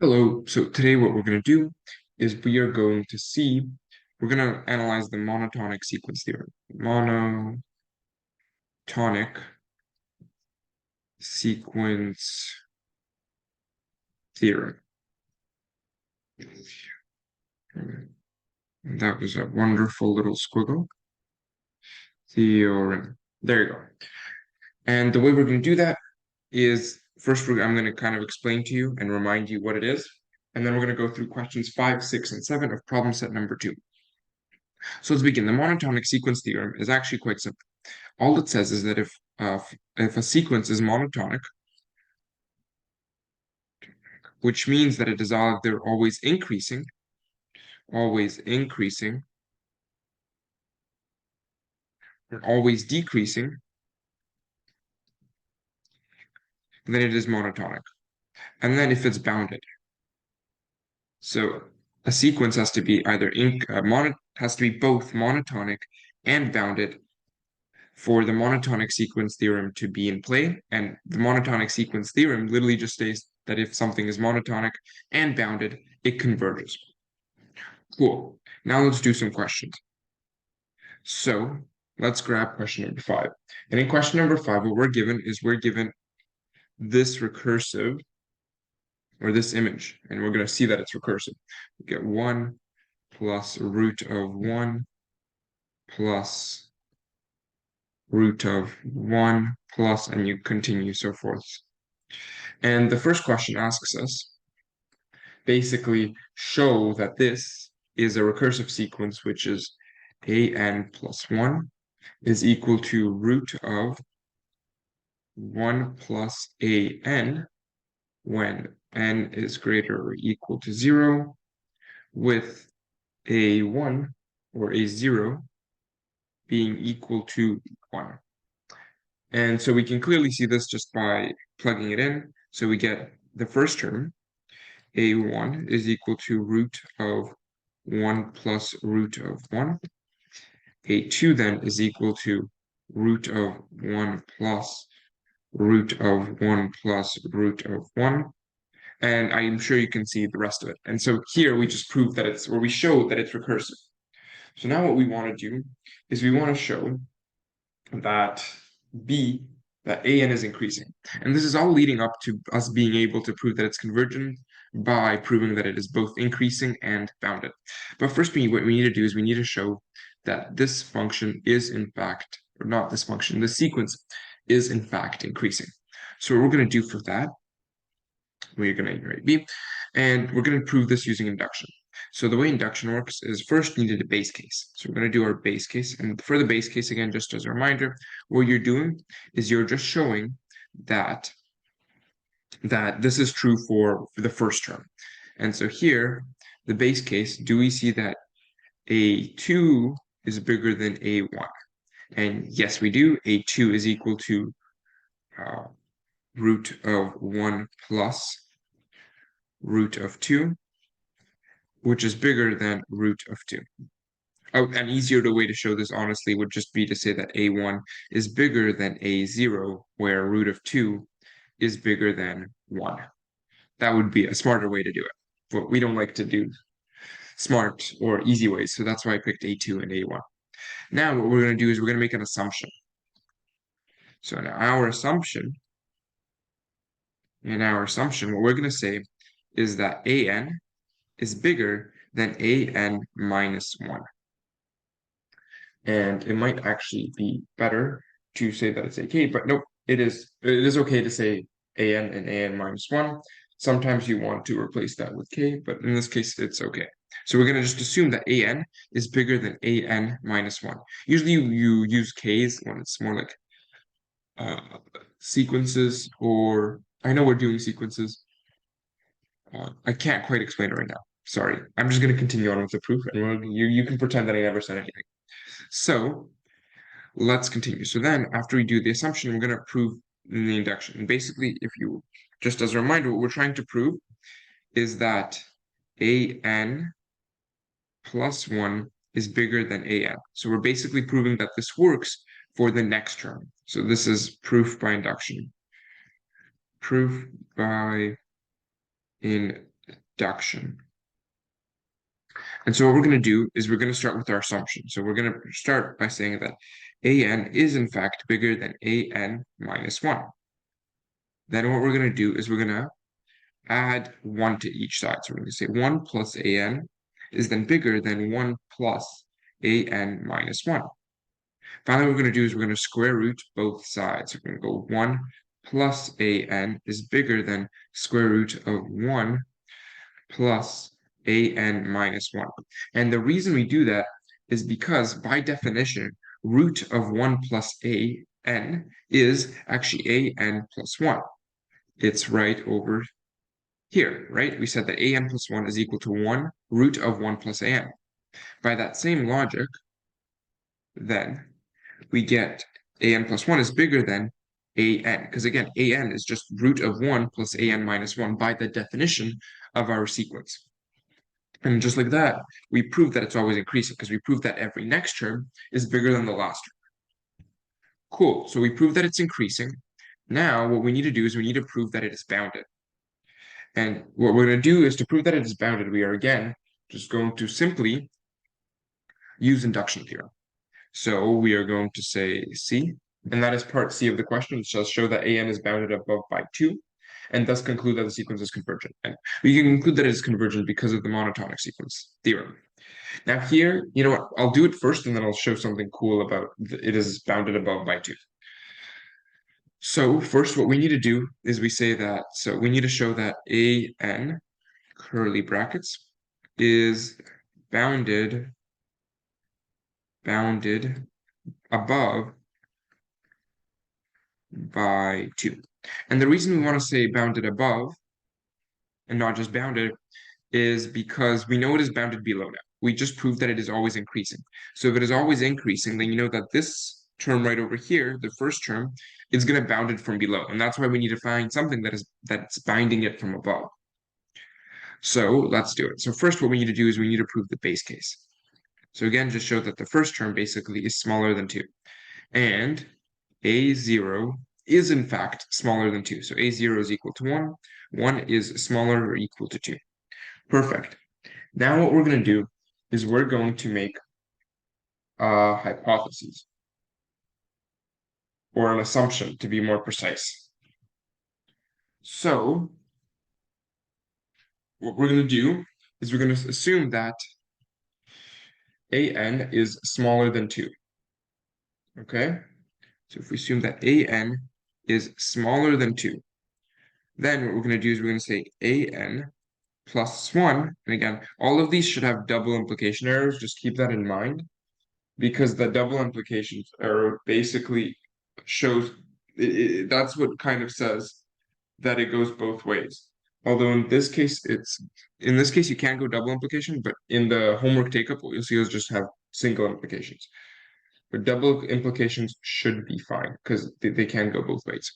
Hello, so today what we're going to do is we're going to analyze the monotonic sequence theorem. Monotonic sequence theorem. That was a wonderful little squiggle. Theorem. There you go. And the way we're going to do that is first I'm going to kind of explain to you and remind you what it is. And then we're going to go through questions 5, 6, and 7 of problem set number 2. So let's begin. The monotonic sequence theorem is actually quite simple. All it says is that if a sequence is monotonic, which means that it is either always increasing, or always decreasing, then it is monotonic. And then if it's bounded, so a sequence has to be either has to be both monotonic and bounded for the monotonic sequence theorem to be in play. And the monotonic sequence theorem literally just states that if something is monotonic and bounded, it converges. Cool. Now let's do some questions. So let's grab question number 5. And in question number 5, what we're given this recursive, or this image, and we're going to see that it's recursive. We get 1 plus root of 1 plus root of 1 plus, and you continue so forth. And the first question asks us, basically show that this is a recursive sequence, which is an plus 1 is equal to root of 1 plus an when n is greater or equal to 0, with a1 or a0 being equal to 1. And so we can clearly see this just by plugging it in. So we get the first term, a1 is equal to root of 1 plus root of 1. a2 then is equal to root of 1 plus root of 1 plus root of 1. And I'm sure you can see the rest of it. And so here we just prove that we show that it's recursive. So now what we want to do is we want to show that an is increasing. And this is all leading up to us being able to prove that it's convergent by proving that it is both increasing and bounded. But first, what we need to do is we need to show that this function is in fact, or not this function, the sequence is in fact increasing. So what we're going to do for that, we're going to write B, and we're going to prove this using induction. So the way induction works is first you need a base case. So we're going to do our base case. And for the base case, again, just as a reminder, what you're doing is you're just showing that this is true for the first term. And so here, the base case, do we see that a2 is bigger than a1? And yes, we do. a2 is equal to root of 1 plus root of 2, which is bigger than root of 2. Oh, an easier way to show this, honestly, would just be to say that a1 is bigger than a0, where root of 2 is bigger than 1. That would be a smarter way to do it. But we don't like to do smart or easy ways, so that's why I picked a2 and a1. Now what we're going to do is we're going to make an assumption. So in our assumption, what we're going to say is that an is bigger than an minus 1. And it might actually be better to say that it's ak, but nope, it is okay to say an and an minus 1. Sometimes you want to replace that with k, but in this case, it's okay. So we're going to just assume that an is bigger than an minus 1. Usually you use k's when it's more like sequences, or I know we're doing sequences. I can't quite explain it right now. Sorry. I'm just going to continue on with the proof, and you can pretend that I never said anything. So let's continue. So then after we do the assumption, we're going to prove the induction. And basically, just as a reminder, what we're trying to prove is that an plus 1 is bigger than an. So we're basically proving that this works for the next term. So this is proof by induction. Proof by induction. induction. And so what we're going to do is we're going to start with our assumption. So we're going to start by saying that an is in fact bigger than an minus 1. Then what we're going to do is we're going to add 1 to each side. So we're going to say 1 plus an is then bigger than 1 plus an minus 1. Finally, what we're going to do is we're going to square root both sides. We're going to go 1 plus an is bigger than square root of 1 plus an minus 1. And the reason we do that is because, by definition, root of 1 plus an is actually an plus 1. It's right over here, right? We said that an plus 1 is equal to 1 root of 1 plus an. By that same logic, then, we get an plus 1 is bigger than an, because again, an is just root of 1 plus an minus 1 by the definition of our sequence. And just like that, we prove that it's always increasing, because we prove that every next term is bigger than the last term. Cool, so we prove that it's increasing. Now, what we need to do is we need to prove that it is bounded. And what we're going to do is, to prove that it is bounded, we are again just going to simply use induction theorem. So we are going to say C, and that is part C of the question, which shall show that an is bounded above by 2, and thus conclude that the sequence is convergent. And we can conclude that it is convergent because of the monotonic sequence theorem. Now here, you know what, I'll do it first, and then I'll show something cool about it is bounded above by 2. So first, what we need to do is we say that, so we need to show that an, curly brackets, is bounded above by 2. And the reason we want to say bounded above and not just bounded is because we know it is bounded below now. We just proved that it is always increasing. So if it is always increasing, then you know that this term right over here, the first term, is going to bound it from below. And that's why we need to find something that's binding it from above. So let's do it. So first, what we need to do is we need to prove the base case. So again, just show that the first term basically is smaller than 2. And a0 is in fact smaller than 2. So a0 is equal to 1. 1 is smaller or equal to 2. Perfect. Now what we're going to do is we're going to make a hypothesis, or an assumption to be more precise. So what we're going to do is we're going to assume that an is smaller than 2. Okay? So if we assume that an is smaller than 2, then what we're going to do is we're going to say an plus 1. And again, all of these should have double implication errors. Just keep that in mind, because the double implications error basically shows, that's what kind of says that it goes both ways. Although in this case, you can go double implication, but in the homework take-up, what you'll see is just have single implications. But double implications should be fine, because they can go both ways.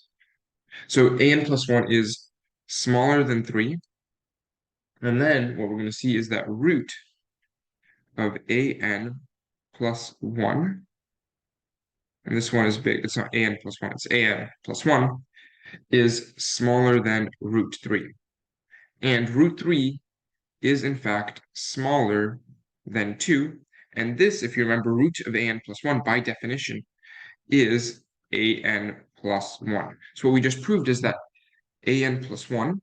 So an plus 1 is smaller than 3. And then what we're going to see is that root of an plus 1, and this one is big, it's not an plus 1, it's an plus 1, is smaller than root 3. And root 3 is in fact smaller than 2. And this, if you remember, root of an plus 1 by definition is an plus 1. So what we just proved is that an plus 1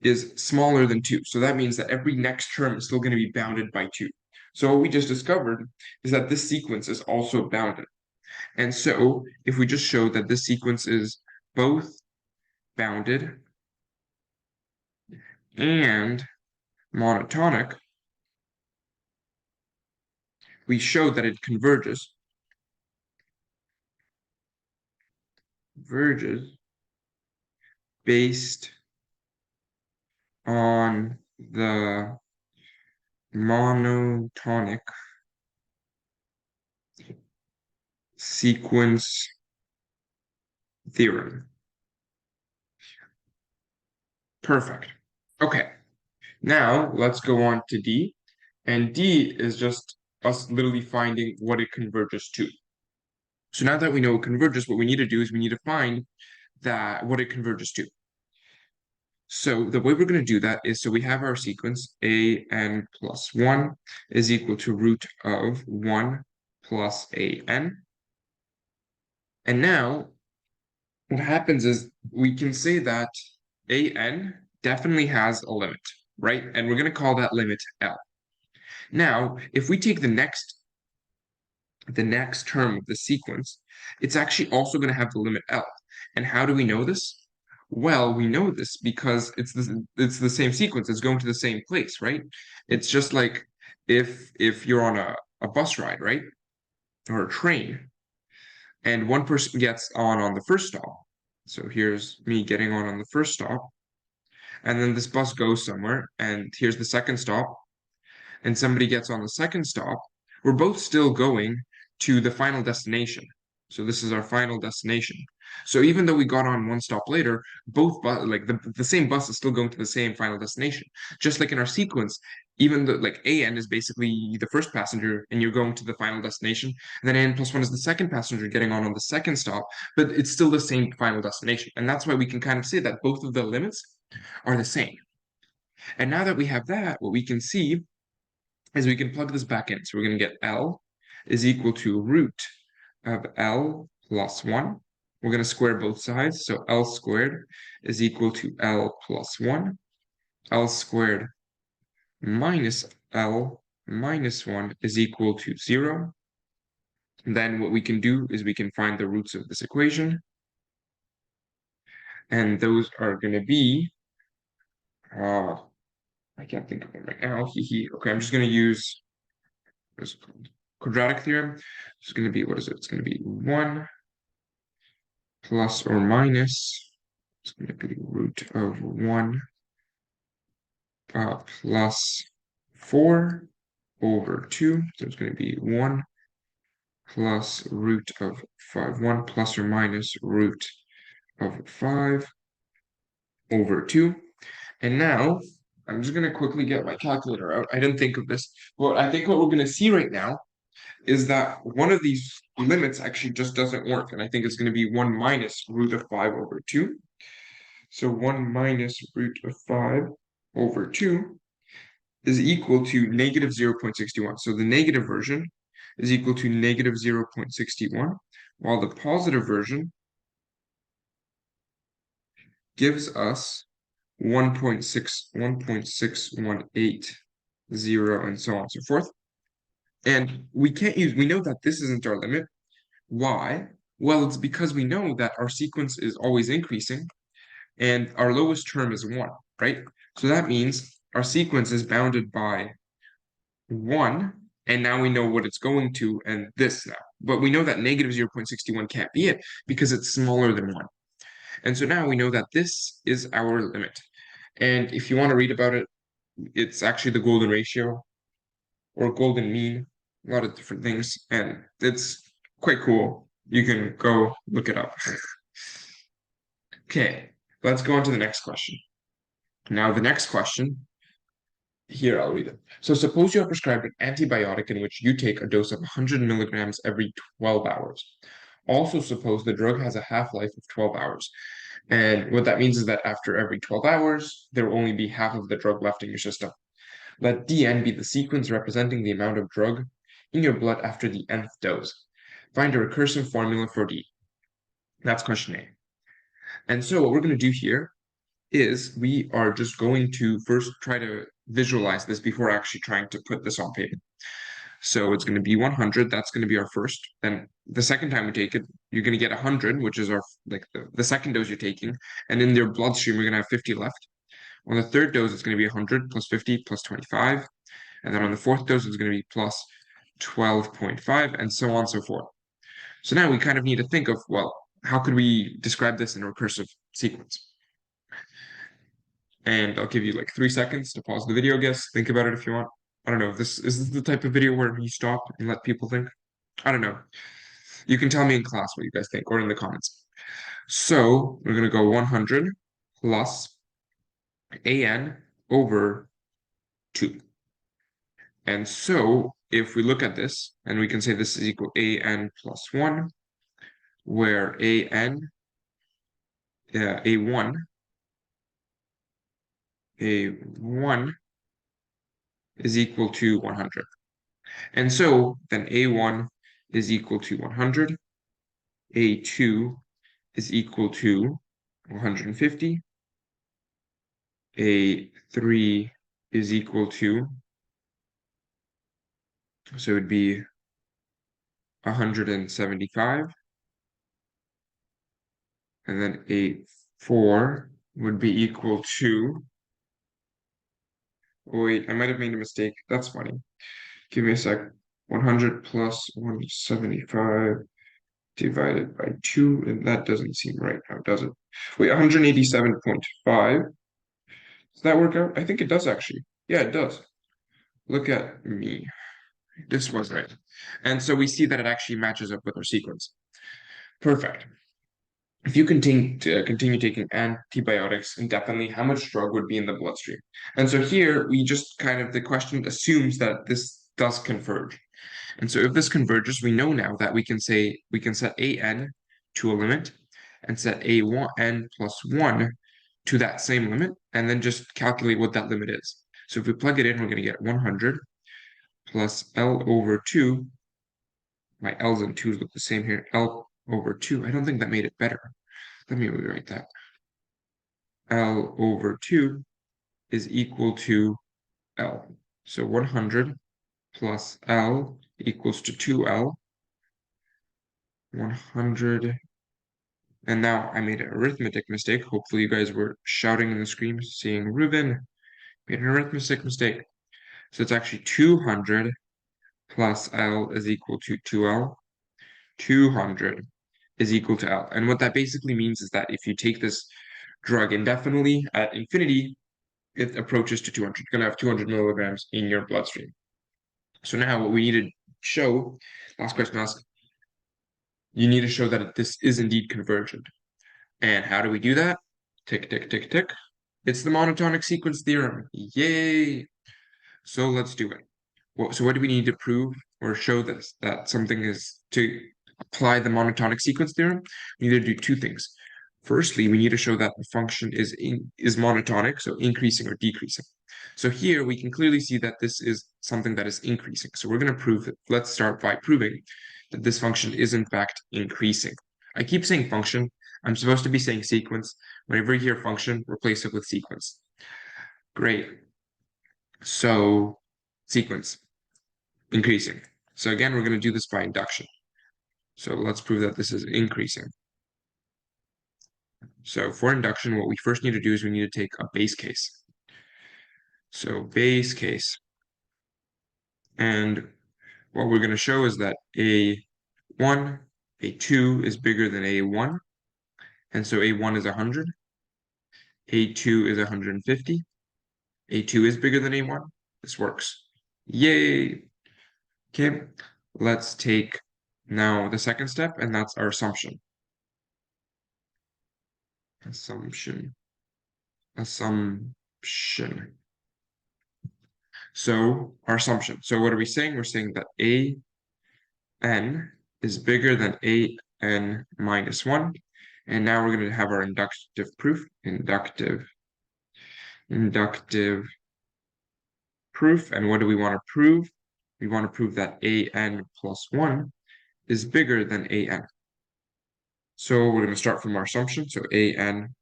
is smaller than 2. So that means that every next term is still going to be bounded by 2. So what we just discovered is that this sequence is also bounded. And so if we just show that this sequence is both bounded and monotonic, we show that it converges based on the monotonic sequence theorem. Perfect. Okay. Now let's go on to D. And D is just us literally finding what it converges to. So now that we know it converges, what we need to do is we need to find that what it converges to. So the way we're going to do that is, so we have our sequence an plus 1 is equal to root of 1 plus an. And now what happens is we can say that an definitely has a limit, right? And we're going to call that limit L. Now, if we take the next term of the sequence, it's actually also going to have the limit L. And how do we know this? Well, we know this because it's the same sequence. It's going to the same place, right? It's just like if you're on a bus ride, right? Or a train, and one person gets on the first stop. So here's me getting on the first stop, and then this bus goes somewhere, and here's the second stop, and somebody gets on the second stop, we're both still going to the final destination. So this is our final destination. So even though we got on one stop later, both like the same bus is still going to the same final destination. Just like in our sequence, even though like an is basically the first passenger and you're going to the final destination, and then an plus 1 is the second passenger getting on the second stop, but it's still the same final destination. And that's why we can kind of say that both of the limits are the same. And now that we have that, what we can see is we can plug this back in. So we're going to get L is equal to root of L plus 1. We're going to square both sides. So L squared is equal to L plus 1. L squared minus L minus 1 is equal to 0. Then what we can do is we can find the roots of this equation. And those are going to be, I can't think of them right now. Okay, I'm just going to use this quadratic theorem. It's going to be, what is it? It's going to be 1 plus or minus, it's going to be root of 1 plus 4 over 2. So it's going to be 1 plus root of 5. 1 plus or minus root of 5 over 2. And now I'm just going to quickly get my calculator out. I didn't think of this. Well, I think what we're going to see right now is that one of these limits actually just doesn't work. And I think it's going to be 1 minus root of 5 over 2. So 1 minus root of 5 over 2 is equal to negative 0.61. So the negative version is equal to negative 0.61, while the positive version gives us 1.6180, and so on and so forth. And we know that this isn't our limit. Why? Well, it's because we know that our sequence is always increasing, and our lowest term is 1, right? So that means our sequence is bounded by 1, and now we know what it's going to, and this now. But we know that negative 0.61 can't be it, because it's smaller than 1. And so now we know that this is our limit. And if you want to read about it, it's actually the golden ratio, or golden mean, a lot of different things, and it's quite cool. You can go look it up. Okay, let's go on to the next question. Now, the next question, here I'll read it. So suppose you are prescribed an antibiotic in which you take a dose of 100 milligrams every 12 hours. Also suppose the drug has a half-life of 12 hours. And what that means is that after every 12 hours, there will only be half of the drug left in your system. Let Dn be the sequence representing the amount of drug in your blood after the nth dose. Find a recursive formula for D. That's question A. And so what we're going to do here is we are just going to first try to visualize this before actually trying to put this on paper. So it's going to be 100. That's going to be our first. Then the second time we take it, you're going to get 100, which is our like the second dose you're taking. And in your bloodstream, we're going to have 50 left. On the third dose, it's going to be 100 plus 50 plus 25. And then on the fourth dose, it's going to be plus 12.5 and so on and so forth. So now we kind of need to think of, well, how could we describe this in a recursive sequence? And I'll give you like 3 seconds to pause the video, I guess. Think about it if you want. I don't know. Is this the type of video where you stop and let people think? I don't know. You can tell me in class what you guys think or in the comments. So we're going to go 100 plus an over 2. And so if we look at this, and we can say this is equal an plus 1, where a1 A1 is equal to 100. And so then A1 is equal to 100, A2 is equal to 150, A3 is equal to, so it would be 175, and then A4 would be equal to, oh wait, I might have made a mistake. That's funny. Give me a sec. 100 plus 175 divided by 2, and that doesn't seem right now, does it? Wait, 187.5. Does that work out? I think it does actually. Yeah, it does. Look at me. This was right. And so we see that it actually matches up with our sequence. Perfect. If you continue taking antibiotics indefinitely, how much drug would be in the bloodstream? And so here we just the question assumes that this does converge. And so if this converges, we know now that we can set an to a limit and set an plus 1 to that same limit, and then just calculate what that limit is. So if we plug it in, we're going to get 100 plus L over 2. My L's and 2's look the same here. L over 2. I don't think that made it better. Let me rewrite that. L over 2 is equal to L. So 100 plus L equals to 2L. 100. And now I made an arithmetic mistake. Hopefully you guys were shouting in the screen, seeing Ruben made an arithmetic mistake. So it's actually 200 plus L is equal to 2L. 200 is equal to L. And what that basically means is that if you take this drug indefinitely at infinity, it approaches to 200. You're going to have 200 milligrams in your bloodstream. So now what we need to show, last question asked, you need to show that this is indeed convergent. And how do we do that? Tick, tick, tick, tick. It's the monotonic sequence theorem. Yay! So let's do it. So what do we need to prove or show this, that something is to apply the monotonic sequence theorem? We need to do two things. Firstly, we need to show that the function is monotonic, so increasing or decreasing. So here we can clearly see that this is something that is increasing. So we're going to prove it. Let's start by proving that this function is in fact increasing. I keep saying function. I'm supposed to be saying sequence. Whenever you hear function, replace it with sequence. Great. So sequence, increasing. So again, we're going to do this by induction. So let's prove that this is increasing. So for induction, what we first need to do is we need to take a base case. So base case. And what we're going to show is that A1, A2 is bigger than A1. And so A1 is 100. A2 is 150. A2 is bigger than A1. This works. Yay! Okay, let's take now the second step, and that's our assumption. Assumption. So our assumption. So what are we saying? We're saying that an is bigger than an minus 1. And now we're going to have our inductive proof. Inductive proof. And what do we want to prove? We want to prove that an plus 1 is bigger than an. So we're going to start from our assumption. So an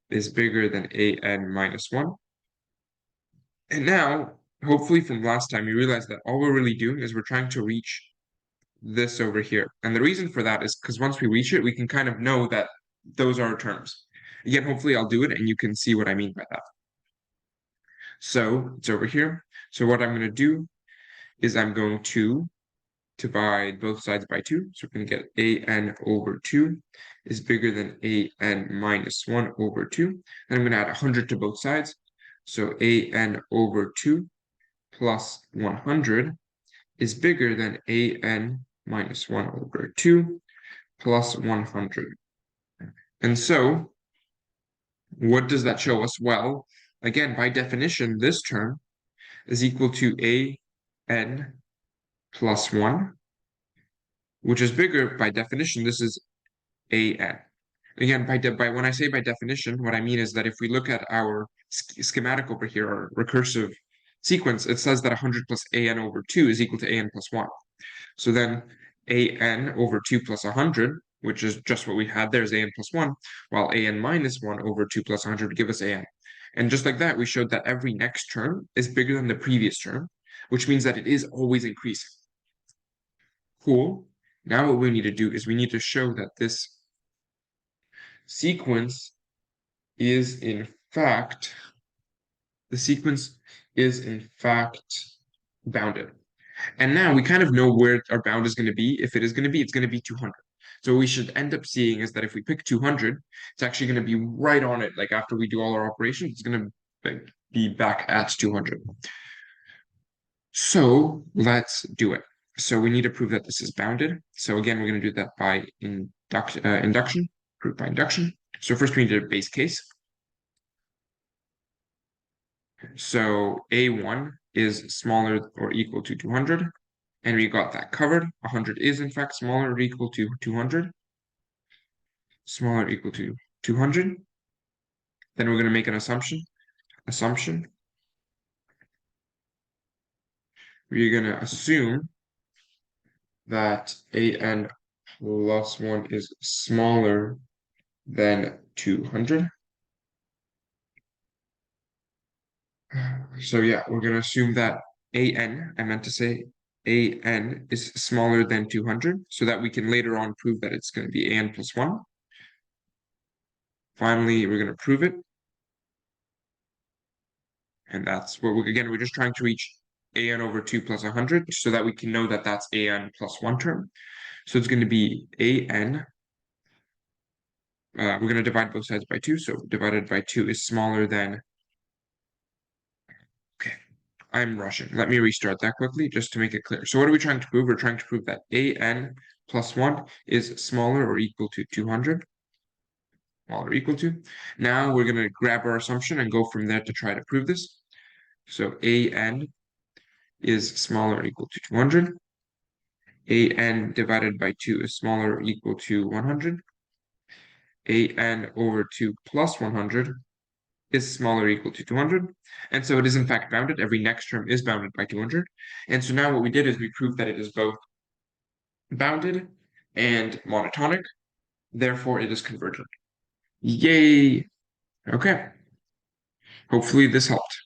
is bigger than an minus 1. And now, hopefully from last time, you realize that all we're really doing is we're trying to reach this over here. And the reason for that is because once we reach it, we can kind of know that those are our terms. Again, hopefully I'll do it and you can see what I mean by that. So it's over here. So what I'm going to do is I'm going to divide both sides by 2. So we're going to get an over 2 is bigger than an minus 1 over 2. And I'm going to add 100 to both sides. So an over 2 plus 100 is bigger than an minus 1 over 2 plus 100. And so, what does that show us? Well, again, by definition, this term is equal to an plus 1, which is bigger by definition. This is an. Again, by when I say by definition, what I mean is that if we look at our schematic over here, our recursive sequence, it says that 100 plus an over 2 is equal to an plus 1. So then an over 2 plus 100, which is just what we had there, is an plus 1, while an minus 1 over 2 plus 100 would give us an. And just like that, we showed that every next term is bigger than the previous term, which means that it is always increasing. Cool. Now what we need to do is we need to show that this sequence is in fact, bounded. And now we kind of know where our bound is going to be. If it is going to be, it's going to be 200. So what we should end up seeing is that if we pick 200, it's actually going to be right on it. Like after we do all our operations, it's going to be back at 200. So let's do it. So we need to prove that this is bounded. So again, we're going to do that by induction, proof by induction. So first we need a base case. So A1 is smaller or equal to 200. And we got that covered. 100 is in fact smaller or equal to 200. Smaller or equal to 200. Then we're going to make an assumption. We're going to assume that an plus 1 is smaller than 200. So yeah, we're going to assume that I meant to say an is smaller than 200, so that we can later on prove that it's going to be an plus 1. Finally, we're going to prove it. And that's what we're just trying to reach an over 2 plus 100 so that we can know that that's an plus 1 term. So it's going to be an. We're going to divide both sides by 2. So divided by 2 is smaller than. Okay, I'm rushing. Let me restart that quickly just to make it clear. So what are we trying to prove? We're trying to prove that an plus 1 is smaller or equal to 200. Smaller or equal to. Now we're going to grab our assumption and go from there to try to prove this. So an is smaller or equal to 200. An divided by 2 is smaller or equal to 100. An over 2 plus 100 is smaller or equal to 200. And so it is in fact bounded. Every next term is bounded by 200. And so now what we did is we proved that it is both bounded and monotonic. Therefore, it is convergent. Yay! Okay. Hopefully this helped.